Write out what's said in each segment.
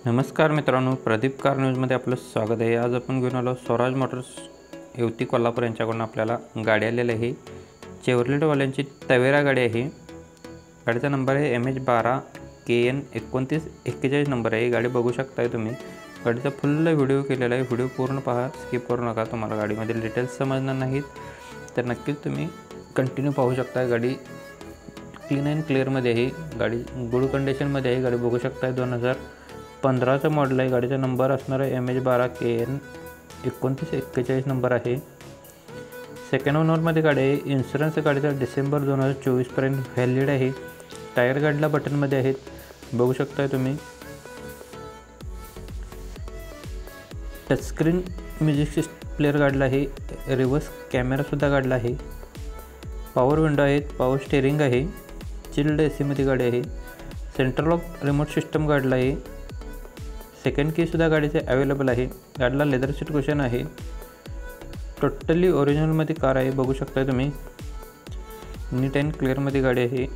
नमस्कार मित्रांनो, प्रदीप कार न्यूजमध्ये आपलं स्वागत आहे। आज आपण घेऊन आलो स्वराज मोटर्स येवती कोल्हापूर यांच्याकडून आपल्याला गाडी आलेली आहे। चेव्हरलेटवाल्यांची तवेरा गाडी आहे। गाडीचा नंबर आहे MH12 KN 2941 नंबर आहे। गाडी बघू शकताय तुम्ही। गाडीचा फुल व्हिडिओ केलेला आहे। व्हिडिओ पूर्ण पहा, स्किप करू नका। तुम्हाला गाडीमधील डिटेल्स समजणार नाहीत तर नक्कीच तुम्ही कंटिन्यू पाहू शकता। गाडी क्लीन अँड क्लिअरमध्ये आहे। गाडी गुड कंडिशनमध्ये आहे। गाडी बघू शकताय 2015चं मॉडेल आहे। गाडीचा नंबर असणार आहे MH12 KN 2941 नंबर आहे। सेकंड ओनरमध्ये गाडी आहे। इन्शुरन्स गाडीचा डिसेंबर 2024 पर्यंत व्हॅलिड आहे। टायर गाडीला बटनमध्ये आहेत, बघू शकताय तुम्ही। टचस्क्रीन म्युझिक प्लेअर गाडीला आहे। रिव्हर्स कॅमेरासुद्धा गाडीला आहे। पॉवर विंडो आहेत, पॉवर स्टेअरिंग आहे। चिल्ड AC मध्ये गाडी आहे। सेंट्रल लॉक रिमोट सिस्टम गाडीला आहे। सेकंड की सुद्धा गाडीचे अवेलेबल आहे। गाडीला लेदर सीट कुशन आहे। टोटली ओरिजिनलमध्ये कार आहे, बघू शकता तुम्ही। नीट अँड क्लिअरमध्ये गाडी आहे।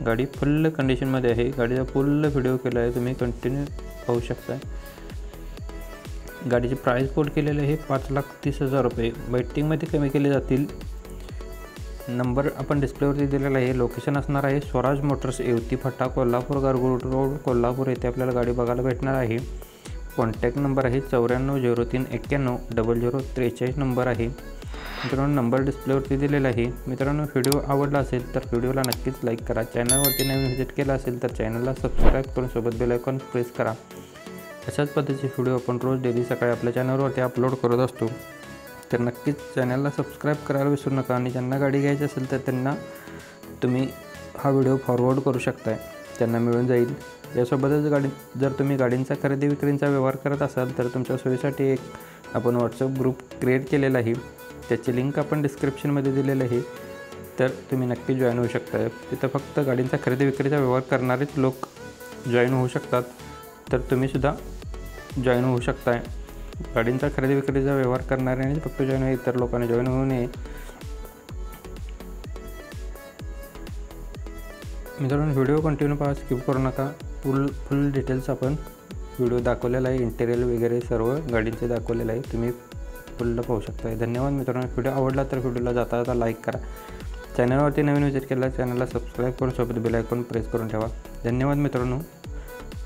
गाडी फुल कंडिशनमध्ये आहे। गाडीचा फुल व्हिडिओ केला आहे, तुम्ही कंटिन्यू पाहू शकता। गाडीची प्राइस कोड केलेली आहे 5,30,000 रुपये। वेटिंगमध्ये कमी केले जातील। नंबर आपण डिस्प्लेवरती दिलेला आहे। लोकेशन असणार आहे स्वराज मोटर्स येवती फाटा कोल्हापूर गारगोळ रोड कोल्हापूर येथे आपल्याला गाडी बघायला भेटणार आहे। कॉन्टॅक्ट नंबर आहे 9403910043 नंबर आहे। मित्रांनो, नंबर डिस्प्लेवरती दिलेला आहे। मित्रांनो, व्हिडिओ आवडला असेल तर व्हिडिओला नक्कीच लाईक करा। चॅनलवरती नवीन व्हिजिट केला असेल तर चॅनलला सबस्क्राईब करून सोबत बेल आयकॉन प्रेस करा। अशाच पद्धतीचे व्हिडिओ आपण रोज डेली सकाळी आपल्या चॅनलवरती अपलोड करत असतो, तर नक्कीच चॅनलला सबस्क्राईब करायला विसरू नका। आणि ज्यांना गाडी घ्यायची असेल तर त्यांना तुम्ही हा व्हिडिओ फॉरवर्ड करू शकता, त्यांना मिळून जाईल। यासोबतच जर तुम्ही गाडींचा खरेदी विक्रीचा व्यवहार करत असाल तर तुमच्या सोयीसाठी एक आपण व्हॉट्सअप ग्रुप क्रिएट केलेला आहे। त्याची लिंक आपण डिस्क्रिप्शनमध्ये दिलेली आहे, तर तुम्ही नक्की जॉईन होऊ शकता। तिथं फक्त गाडींचा खरेदी विक्रीचा व्यवहार करणारेच लोक जॉईन होऊ शकतात, तर तुम्हीसुद्धा जॉईन होऊ शकता। गाडींचा खरेदी विक्रीचा व्यवहार करणाऱ्यांनी फक्त जॉईन होईल, इतर लोकांनी जॉईन होऊ नये। मित्रांनो, व्हिडिओ कंटिन्यू पहा, स्किप करू नका। फुल डिटेल्स आपण व्हिडिओ दाखवलेला आहे। इंटेरियर वगैरे सर्व गाडींचे दाखवलेलं आहे, तुम्ही फुल पाहू शकता। धन्यवाद मित्रांनो। व्हिडिओ आवडला तर व्हिडिओला जाता जाता लाईक करा। चॅनलवरती नवीन व्हिजिट केला चॅनलला सबस्क्राईब करून सोबत बेल आयकॉन प्रेस करून ठेवा। धन्यवाद मित्रांनो।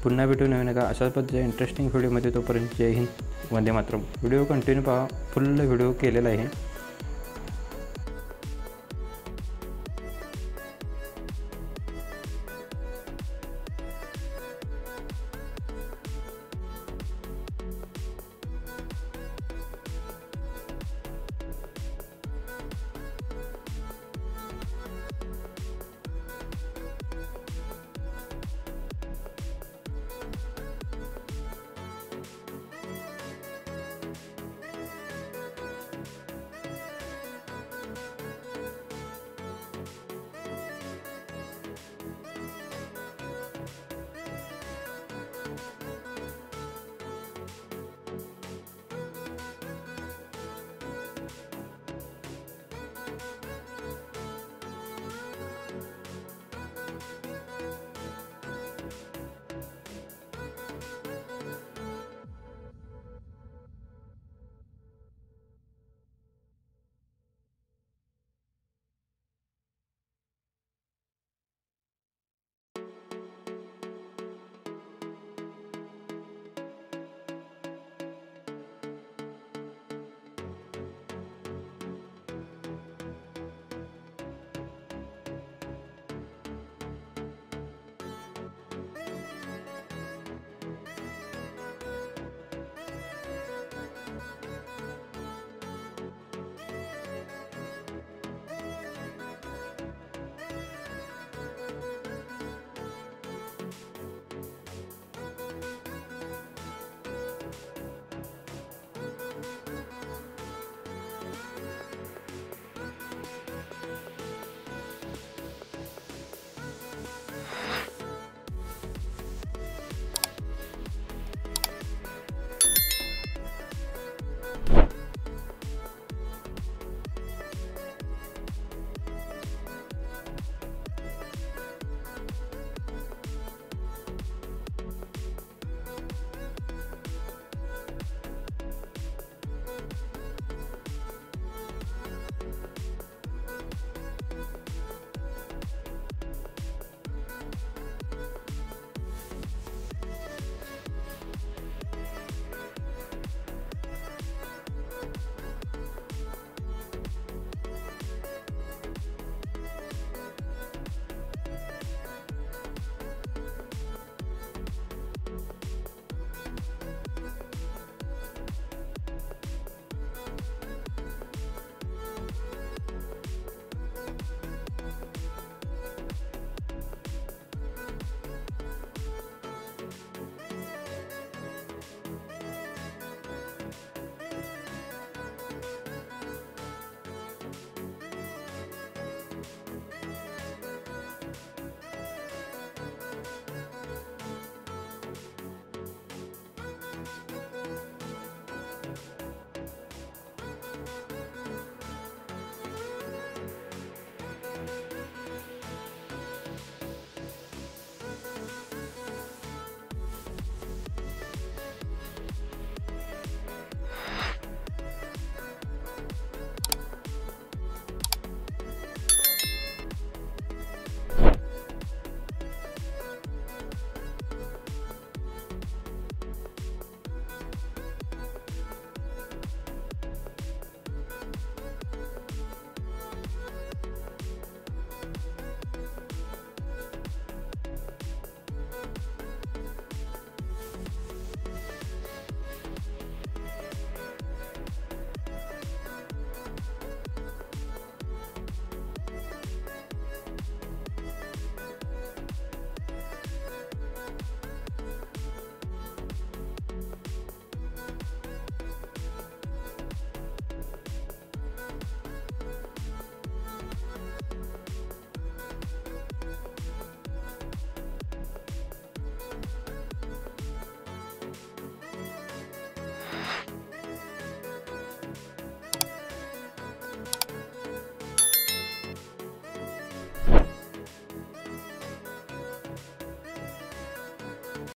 पुन्हा भेटू नवीन का अशाच पद्धतीच्या इंटरेस्टिंग व्हिडिओमध्ये। तोपर्यंत जय हिंद, वंदे मातरम। व्हिडिओ कंटिन्यू पहा, फुल व्हिडिओ केलेला आहे।